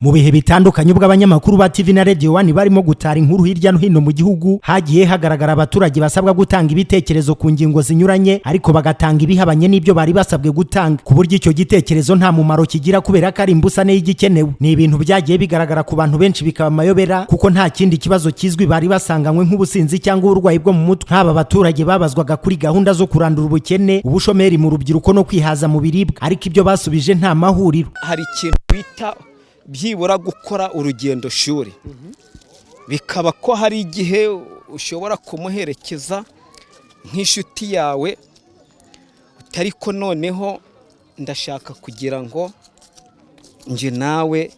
Mu bihe bitandukanye ubwo abanyamakuru ba TV na Radio 1 barimo gutara inkuru hirya no hino mu gihugu, hagiye hagaragara abaturage basabwa gutanga ibitekerezo ku ngingo zinyuranye, ariko bagatanga ibihabanye n'ibyo bari basabwe gutanga, ku buryo icyo gitekerezo nta mumaro kigira kubera ko ari imbusane y'igikenewe. Ni ibintu byagiye bigaragara ku bantu benshi bikaba mayobera, kuko nta kindi kibazo kizwi bari basanganywe nk'ubusinzi cyangwa uburwayi bwo mu mutwe. Nk'aba baturage babazwaga kuri gahunda zo kurandura ubukene, ubushomeri mu rubyiruko no kwihaza mu biribwa, ariko ibyo basubije nta mahuriro. Hari ikintu bita byibura gukora urugendo shuri, bikaba ko hari igihe ushobora kumuherekeza nk'inshuti yawe, ariko noneho ndashaka kugira ngo nje nawe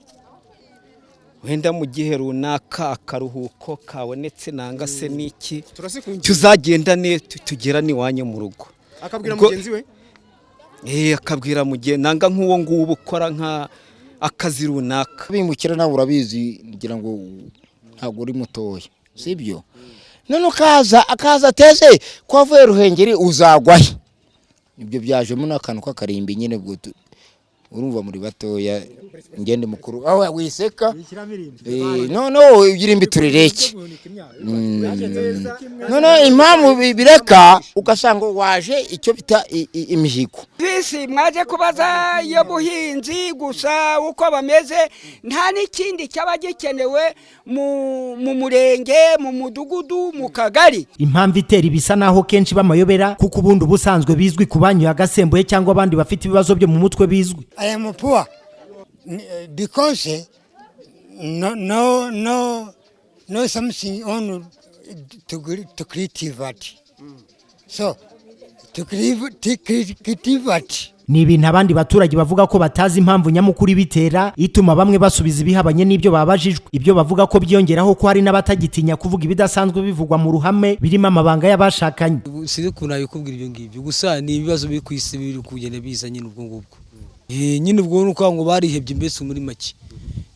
wenda mu gihe runaka akaruhuko kabonetse nanga se niki tuzagendane tugerane iwanyu mu rugo. Akabwira mugenzi we akabwira mugenzi nanga nk'uwo nguwo ukora nka akazi runaka. Bimukira nawe urabizi ngira ngo ntabwo uri mutoya, sibyo? None akaza teze kwavuye Ruhengeri uzagwahe. Ibyo byajemo n'akantu k'akarimbi nyine bwo urumva muri batoya ngende mukuru aho wiseka no igirimbi turireke no impamvu bireka ugasanga waje icyo bita imihigo. Bisi mwaje kubaza yo buhinzi gusa uko bameze, nta n'ikindi cyaba gikenewe mu murenge, mu mudugudu, mu kagari. Impamvu itera ibisa naho kenshi bamayobera, kuko ubundi ubusanzwe bizwi ku banyu agasembuye cyangwa abandi bafite ibibazo byo mu mutwe bizwi. I am poor because no something on to creativity. So to creativity. Ni ibintu abandi baturage bavuga ko batazi impamvu nyamukuru bitera ituma bamwe basubiza ibihabanye n'ibyo babajijwe. Ibyo bavuga ko byongeraho ko hari n'abatagitinya kuvuga ibidasanzwe bivugwa mu ruhame birimo amabanga y'abashakanye. Siri kuna yikubwira ibyo ngibyo gusa ni ibibazo biri kwisi biri kugenda biza nyine ubwo ngubwo. Nyine ubwo nuko ngo barihebye mbese muri make.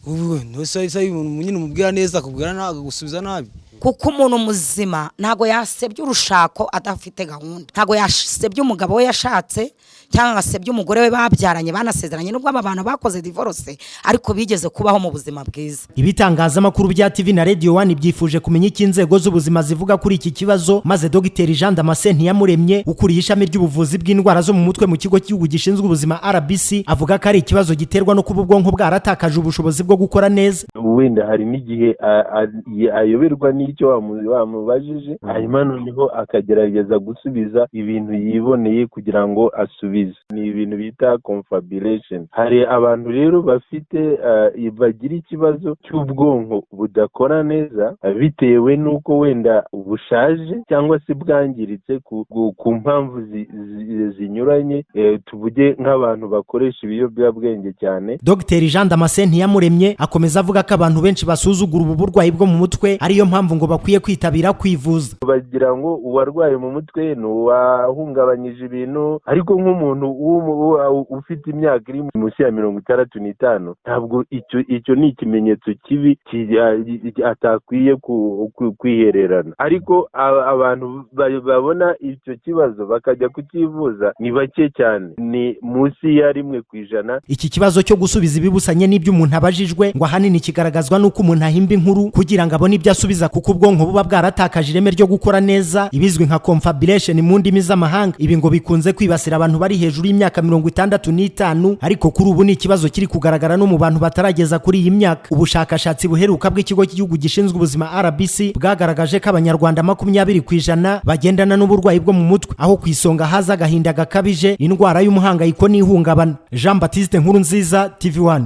Ubu no sai umuntu nyine umubwira neza akubwira ntago gusubiza nabi. Kuko umuntu muzima ntago yasebye urushako adafite gahunda, ntago yasebye umugabo we yashatse cyangwa asebye umugore we babyaranye banasezeranye, nubwo aba bantu bakoze divorce ariko bigeze kubaho mu buzima bwiza. Ibitangazamakuru bya TV na Radio 1 byifuje kumenya iki inzego z'ubuzima zivuga kuri iki kibazo, maze Dr Jean Damascene Ntiyamuremye ukuriye ishami ry'ubuvuzi bw'indwara zo mu mutwe mu kigo cy'igihugu gishinzwe ubuzima RBC avuga ko ari ikibazo giterwa no kuba ubwonko bwaratakaje ubushobozi bwo gukora neza. Wenda hari n'igihe ayoberwa n'icyo wamubajije, hanyuma noneho akagerageza gusubiza ibintu yiboneye kugira ngo asubize. Ni ibintu bita confabulation. Hari abantu rero bafite bagira ikibazo cy'ubwonko budakora neza bitewe n'uko wenda ubushaje cyangwa se bwangiritse ku mpamvu zinyuranye, tuvuge nk'abantu bakoresha ibiyobyabwenge cyane. Dr Jean Damascene Ntiyamuremye akomeza avuga ko abantu benshi basuzugura ubu burwayi bwo mu mutwe, ariyo mpamvu ngo bakwiye kwitabira kwivuza. Bagira ngo uwarwaye mu mutwe ni uwahungabanyije ibintu, ariko nk'umuntu ufite imyaka iri munsi ya 65 ntabwo icyo ni ikimenyetso kibi atakwiye kwihererana. Ariko abantu babona icyo kibazo bakajya kukivuza ni bake cyane, ni munsi ya 1%. Iki kibazo cyo gusubiza ibibusanye n'ibyo umuntu abajijwe ngo ahanini kigaragazwa n'uko umuntu ahimba inkuru kugira ngo abone ibyo asubiza, kuko ubwonko buba bwaratakaje ireme ryo gukora neza, ibizwi nka confabulation mu ndimi z'amahanga. Ibi ngo bikunze kwibasira abantu bari hejuru y'imyaka 65, ariko kuri ubu ni ikibazo kiri kugaragara no mu bantu batarageza kuri iyi myaka. Ubushakashatsi buheruka bw'ikigo cy'igihugu gishinzwe ubuzima RBC bwagaragaje ko abanyarwanda 20% bagendana n'uburwayi bwo mu mutwe, aho ku isonga haza agahinda gakabije, indwara y'umuhangayiko n'ihungabana. Jean Baptiste Nkurunziza, TV 1.